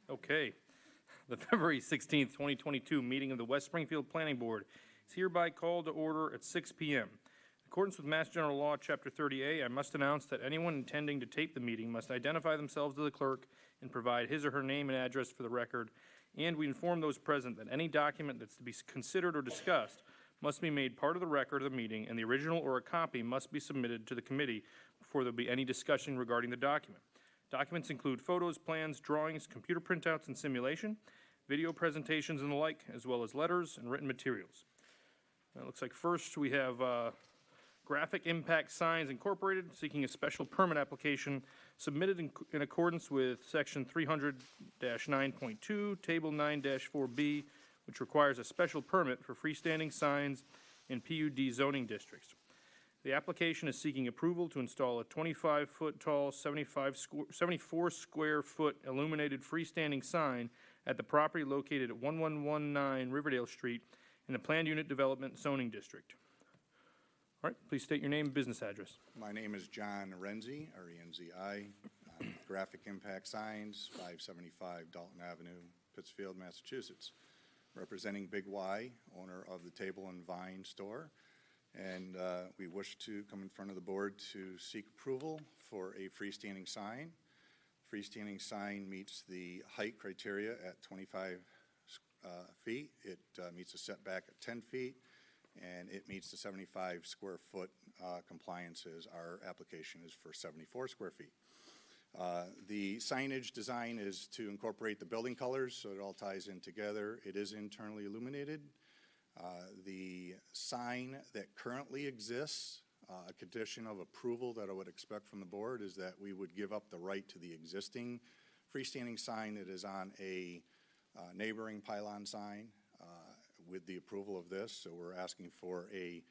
Okay. The February 16th, 2022 meeting of the West Springfield Planning Board is hereby called to order at 6 p.m. In accordance with Mass General Law, Chapter 30A, I must announce that anyone intending to tape the meeting must identify themselves to the clerk and provide his or her name and address for the record. And we inform those present that any document that's to be considered or discussed must be made part of the record of the meeting, and the original or a copy must be submitted to the committee before there be any discussion regarding the document. Documents include photos, plans, drawings, computer printouts and simulation, video presentations and the like, as well as letters and written materials. It looks like first we have Graphic Impact Signs Incorporated seeking a special permit application submitted in accordance with Section 300-9.2, Table 9-4B, which requires a special permit for freestanding signs in PUD zoning districts. The application is seeking approval to install a 25-foot tall, 74 square foot illuminated freestanding sign at the property located at 1119 Riverdale Street in the Planned Unit Development Zoning District. All right, please state your name and business address. My name is John Renzi, R-E-N-Z-I, Graphic Impact Signs, 575 Dalton Avenue, Pittsfield, Massachusetts, representing Big Y, owner of the Table and Vine store. And we wish to come in front of the board to seek approval for a freestanding sign. Freestanding sign meets the height criteria at 25 feet. It meets a setback at 10 feet, and it meets the 75 square foot compliances. Our application is for 74 square feet. The signage design is to incorporate the building colors, so it all ties in together. It is internally illuminated. The sign that currently exists, a condition of approval that I would expect from the board is that we would give up the right to the existing freestanding sign that is on a neighboring pylon sign with the approval of this. So we're asking for a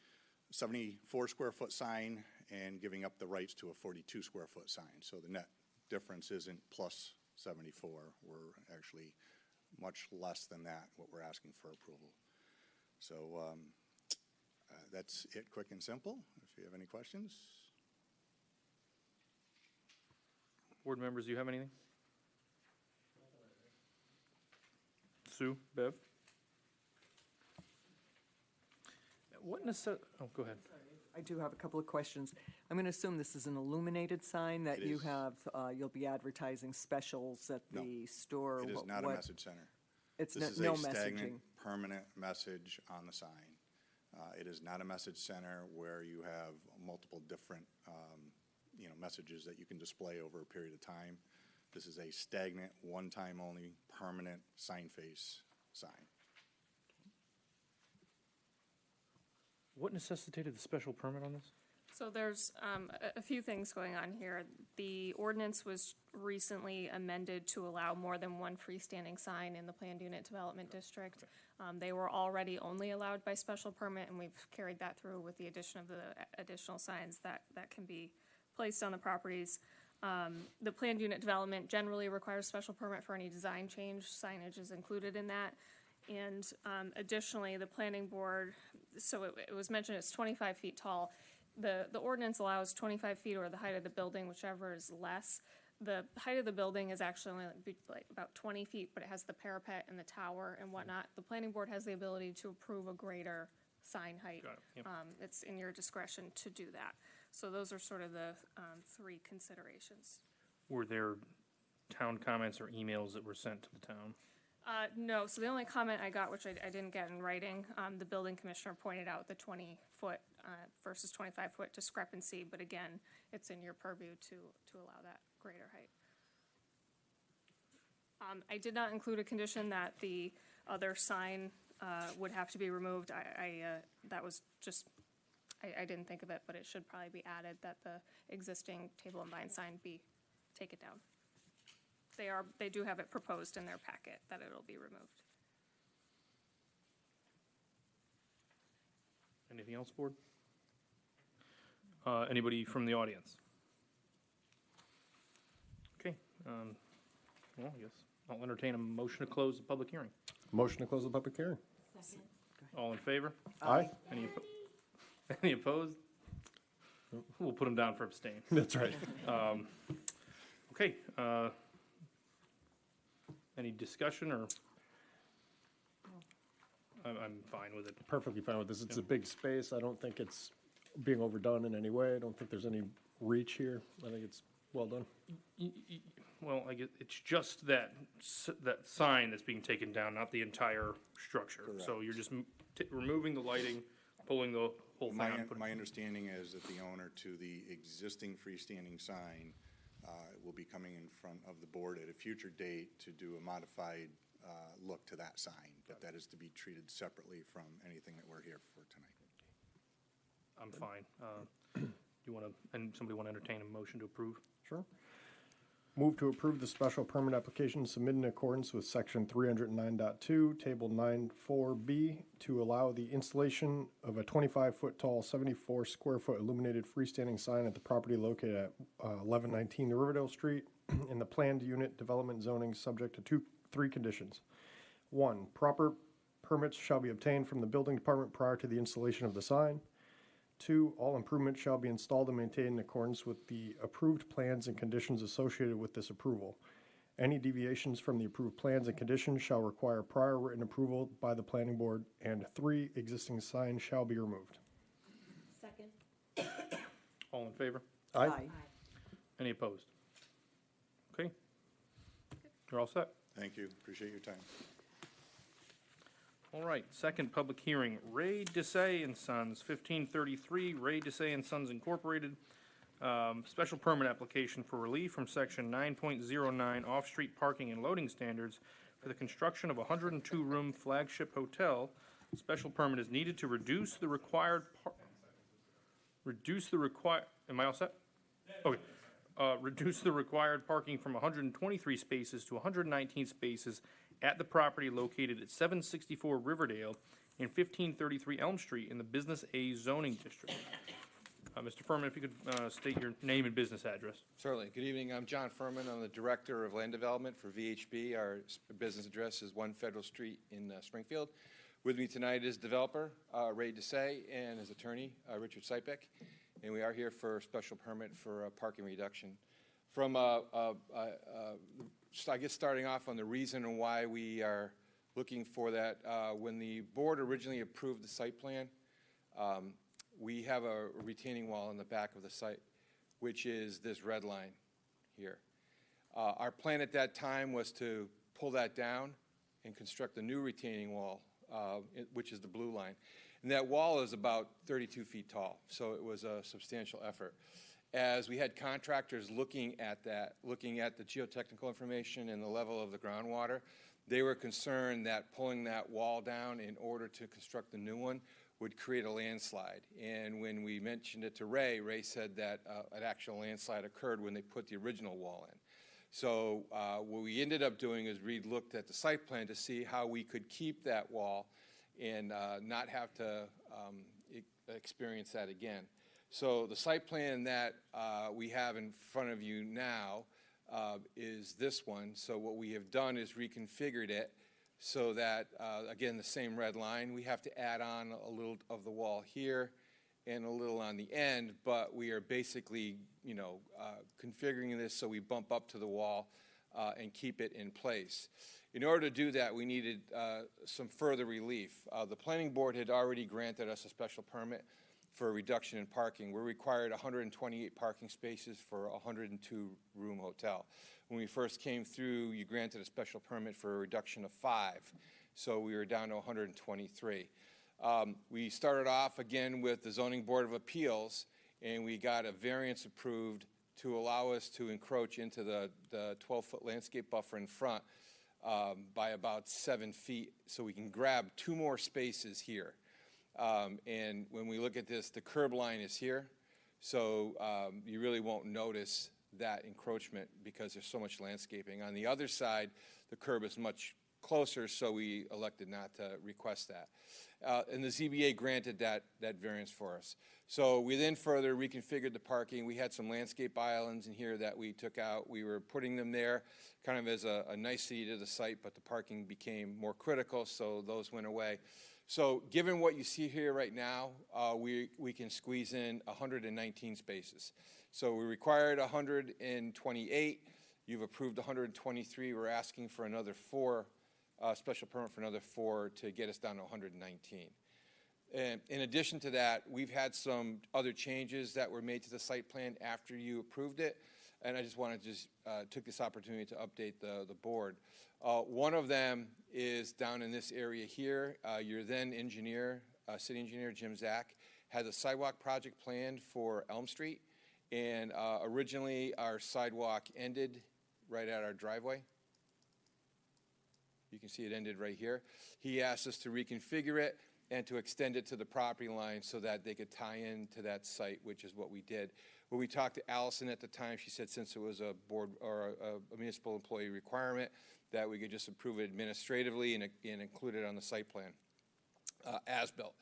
74 square foot sign and giving up the rights to a 42 square foot sign. So the net difference isn't plus 74. We're actually much less than that, what we're asking for approval. So that's it, quick and simple. If you have any questions. Board members, do you have anything? Sue, Bev? Oh, go ahead. I do have a couple of questions. I'm going to assume this is an illuminated sign that you have, you'll be advertising specials at the store. It is not a message center. It's this is no a stagnant, messaging. permanent message on the sign. It is not a message center where you have multiple different messages that you can display over a period of time. This is a stagnant, one-time only, permanent sign face sign. What necessitated the special permit on this? So there's a few things going on here. The ordinance was recently amended to allow more than one freestanding sign in the planned unit development district. Okay. They were already only allowed by special permit, and we've carried that through with the addition of the additional signs that can be placed on the properties. The planned unit development generally requires special permit for any design change. Signage is included in that. And additionally, the planning board, so it was mentioned it's 25 feet tall. The ordinance allows 25 feet or the height of the building, whichever is less. The height of the building is actually only like about 20 feet, but it has the parapet and the tower and whatnot. The planning board has the ability to approve a greater sign height. Got it. Yep. It's in your discretion to do that. So those are sort of the three considerations. Were there town comments or emails that were sent to the town? No, so the only comment I got, which I didn't get in writing, the building commissioner pointed out the 20-foot versus 25-foot discrepancy, but again, it's in your purview to allow that greater height. I did not include a condition that the other sign would have to be removed. That was just, I didn't think of it, but it should probably be added that the existing Table and Vine sign be taken down. They do have it proposed in their packet that it'll be removed. Anything else, board? Anybody from the audience? Okay. Well, I guess I'll entertain a motion to close the public hearing. Motion to close the public hearing. All in favor? Aye. Any opposed? We'll put them down for abstain. That's right. Okay. Any discussion, or? I'm fine with it. Perfectly fine with this. It's a big space. I don't think it's being overdone in any way. I don't think there's any reach here. I think it's well done. Well, I guess it's just that sign that's being taken down, not the entire structure. So Correct. you're just removing the lighting, pulling the whole thing out. My understanding is that the owner to the existing freestanding sign will be coming in front of the board at a future date to do a modified look to that sign, but that is to be treated separately from anything that we're here for tonight. I'm fine. You want to, and somebody want to entertain a motion to approve? Sure. Move to approve the special permit application submitted in accordance with section 309.2, table 9.4B, to allow the installation of a 25-foot tall, 74 square foot illuminated freestanding sign at the property located at 1119 Riverdale Street in the planned unit development zoning, subject to three conditions. 1, proper permits shall be obtained from the building department prior to the installation of the sign. 2, all improvements shall be installed and maintained in accordance with the approved plans and conditions associated with this approval. Any deviations from the approved plans and conditions shall require prior written approval by the planning board. And 3, existing signs shall be removed. Second. All in favor? Aye. Any opposed? Okay. You're all set. Thank you. Appreciate your time. All right, second public hearing, Ray Desai and Sons, 1533, Ray Desai and Sons Incorporated. Special permit application for relief from section 9.09 off-street parking and loading standards for the construction of a 102-room flagship hotel. Special permit is needed to reduce the required, am I all set? Okay. Reduce the required parking from 123 spaces to 119 spaces at the property located at 764 Riverdale and 1533 Elm Street in the Business A zoning district. Mr. Furman, if you could state your name and business address. Certainly. Good evening. I'm John Furman. I'm the Director of Land Development for VHB. Our business address is 1 Federal Street in Springfield. With me tonight is developer Ray Desai and his attorney, Richard Sipek. And we are here for a special permit for parking reduction. From, I guess, starting off on the reason why we are looking for that, when the board originally approved the site plan, we have a retaining wall in the back of the site, which is this red line here. Our plan at that time was to pull that down and construct a new retaining wall, which is the blue line. And that wall is about 32 feet tall, so it was a substantial effort. As we had contractors looking at that, looking at the geotechnical information and the level of the groundwater, they were concerned that pulling that wall down in order to construct the new one would create a landslide. And when we mentioned it to Ray, Ray said that an actual landslide occurred when they put the original wall in. So what we ended up doing is we looked at the site plan to see how we could keep that wall and not have to experience that again. So the site plan that we have in front of you now is this one. So what we have done is reconfigured it so that, again, the same red line. We have to add on a little of the wall here and a little on the end, but we are basically, configuring this so we bump up to the wall and keep it in place. In order to do that, we needed some further relief. The planning board had already granted us a special permit for a reduction in parking. We're required 128 parking spaces for a 102-room hotel. When we first came through, you granted a special permit for a reduction of 5, so we were down to 123. We started off again with the Zoning Board of Appeals, and we got a variance approved to allow us to encroach into the 12-foot landscape buffer in front by about 7 feet, so we can grab 2 more spaces here. And when we look at this, the curb line is here, so you really won't notice that encroachment because there's so much landscaping. On the other side, the curb is much closer, so we elected not to request that. And the ZBA granted that variance for us. So we then further reconfigured the parking. We had some landscape islands in here that we took out. We were putting them there kind of as a nicety to the site, but the parking became more critical, so those went away. So given what you see here right now, we can squeeze in 119 spaces. So we required 128, You've approved 123. We're asking for another 4, special permit for another 4 to get us down to 119. And in addition to that, we've had some other changes that were made to the site plan after you approved it, and I just wanted to took this opportunity to update the board. One of them is down in this area here. Your then engineer, city engineer Jim Zach, had a sidewalk project planned for Elm Street, and originally our sidewalk ended right at our driveway. You can see it ended right here. He asked us to reconfigure it and to extend it to the property line so that they could tie in to that site, which is what we did. When we talked to Allison at the time, she said since it was a board or a municipal employee requirement, that we could just approve it administratively and include it on the site plan as built.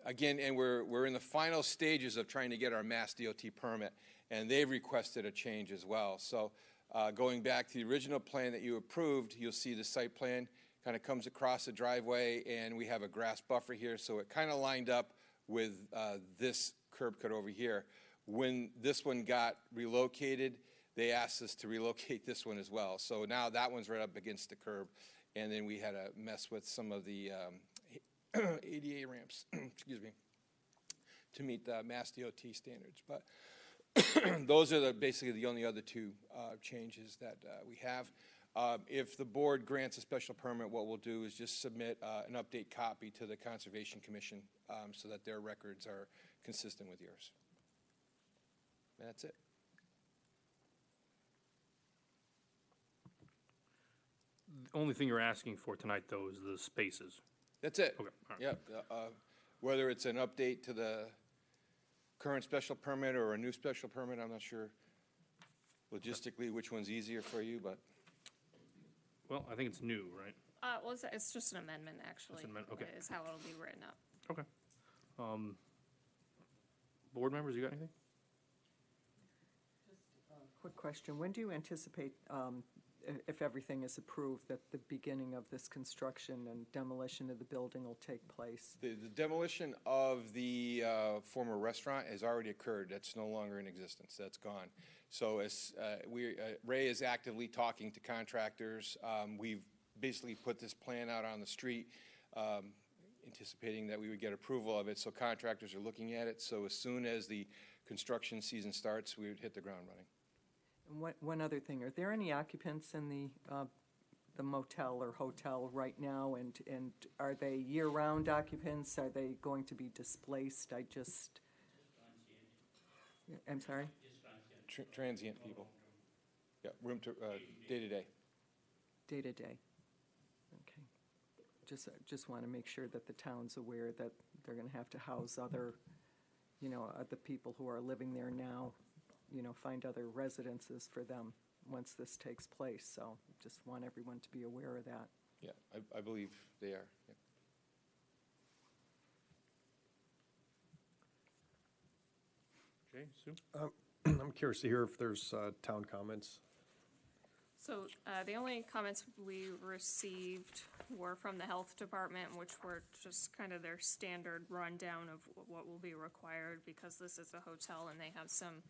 Again, and we're in the final stages of trying to get our Mass DOT permit, and they've requested a change as well. So going back to the original plan that you approved, you'll see the site plan kind of comes across the driveway, and we have a grass buffer here, so it kind of lined up with this curb cut over here. When this one got relocated, they asked us to relocate this one as well. So now that one's right up against the curb, and then we had to mess with some of the ADA ramps, excuse me, to meet the Mass DOT standards. But those are basically the only other 2 changes that we have. If the board grants a special permit, what we'll do is just submit an update copy to the Conservation Commission so that their records are consistent with yours. That's it. The only thing you're asking for tonight, though, is the spaces. That's it. Okay, all right. Yep. Whether it's an update to the current special permit or a new special permit, I'm not sure logistically which one's easier for you, but. Well, I think it's new, right? Well, it's just an amendment, actually. Just an amendment, okay. Is how it'll be written up. Okay. Board members, you got anything? Quick question. When do you anticipate, if everything is approved, that the beginning of this construction and demolition of the building will take place? The demolition of the former restaurant has already occurred. That's no longer in existence. That's gone. So as Ray is actively talking to contractors. We've basically put this plan out on the street, anticipating that we would get approval of it. So contractors are looking at it. So as soon as the construction season starts, we would hit the ground running. And one other thing, are there any occupants in the motel or hotel right now? And are they year-round occupants? Are they going to be displaced? I'm sorry? Transient people. Yeah, room to, day-to-day. Day-to-day. Okay. Just want to make sure that the town's aware that they're going to have to house other people who are living there now, find other residences for them once this takes place. So just want everyone to be aware of that. Yeah, I believe they are. Yeah. Jay, Sue? I'm curious to hear if there's town comments. So the only comments we received were from the health department, which were just kind of their standard rundown of what will be required because this is a hotel and they have some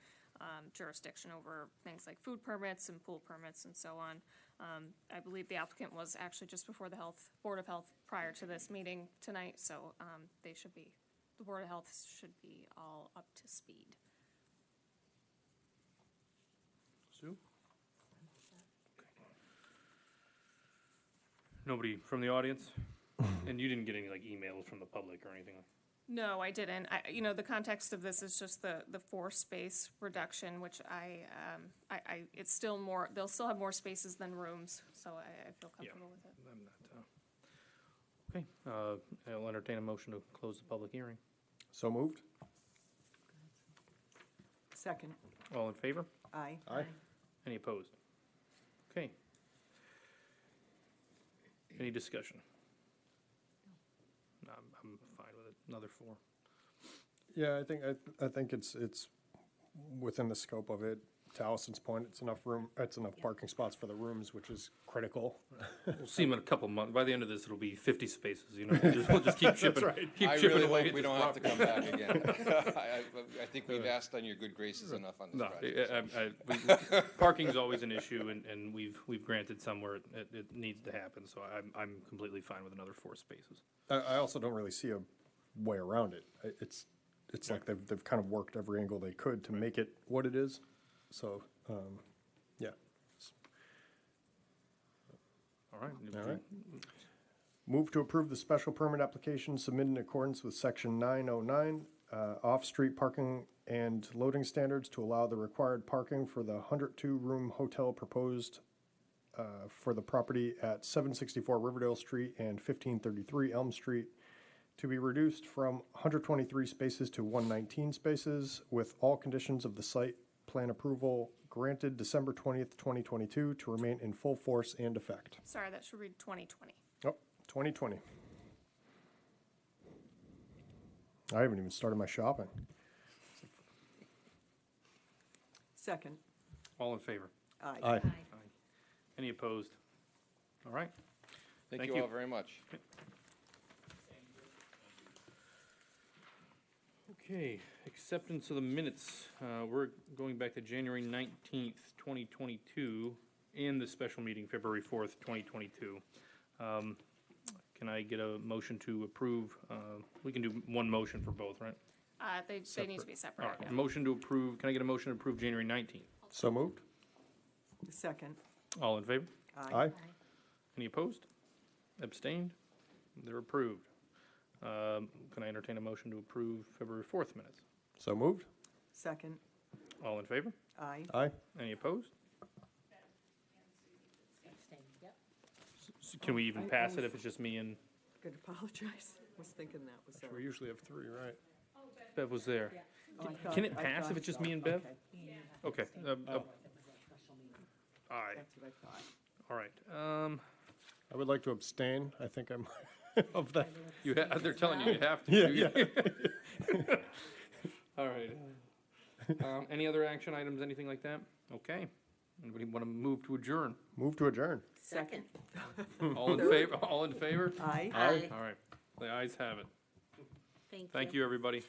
jurisdiction over things like food permits and pool permits and so on. I believe the applicant was actually just before the Board of Health prior to this meeting tonight, so the Board of Health should be all up to speed. Sue? Nobody from the audience? And you didn't get any, emails from the public or anything? No, I didn't. The context of this is just the 4-space reduction, which it's still more, they'll still have more spaces than rooms, so I feel comfortable with it. I'm not, okay, I'll entertain a motion to close the public hearing. So moved? Second. All in favor? Aye. Aye. Any opposed? Okay. Any discussion? No, I'm fine with it. Another 4. Yeah, I think it's within the scope of it. to Allison's point, it's enough room, it's enough parking spots for the rooms, which is critical. We'll see them in a couple months. By the end of this, it'll be 50 spaces, you know. We'll just keep shipping, keep I chipping really away hope at we this don't have to property. come back again. I think we've asked on your good graces enough on this No, project. parking's always an issue, and we've granted some where it needs to happen, so I'm completely fine with another 4 spaces. I also don't really see a way around it. It's like they've kind of worked every angle they could to make it what it is. So, yeah. All right. All right. Move to approve the special permit application submitted in accordance with section 909, off-street parking and loading standards to allow the required parking for the 102-room hotel proposed for the property at 764 Riverdale Street and 1533 Elm Street to be reduced from 123 spaces to 119 spaces, with all conditions of the site plan approval granted December 20th, 2022, to remain in full force and effect. Sorry, that should read 2020. Oh, 2020. I haven't even started my shopping. Second. All in favor? Aye. Aye. Any opposed? All right. Thank Thank you you. all very much. Okay, acceptance of the minutes. We're going back to January 19th, 2022, and the special meeting, February 4th, 2022. Can I get a motion to approve? We can do one motion for both, right? They need to be separate. All right, yeah. motion to approve, can I get a motion to approve January 19th? So moved? Second. All in favor? Aye. Any opposed? Abstained? They're approved. Can I entertain a motion to approve February 4th minutes? So moved? Second. All in favor? Aye. Aye. Any opposed? Can we even pass it if it's just me and Could apologize. I was thinking that was. We usually have 3, right? Bev was there? Oh, I thought- Can it I pass if thought it's just so. me and Bev? Okay, Okay. Aye, that's what I thought. all right. I would like to abstain. I think I'm of that. They're telling you you have to. Yeah, do you? All right. Any other action items, anything like that? Okay. Anybody want to move to adjourn? Move to adjourn. Second. All in favor? All in favor? Aye. Aye. All right. The ayes have it. Thank you. Thank you, everybody.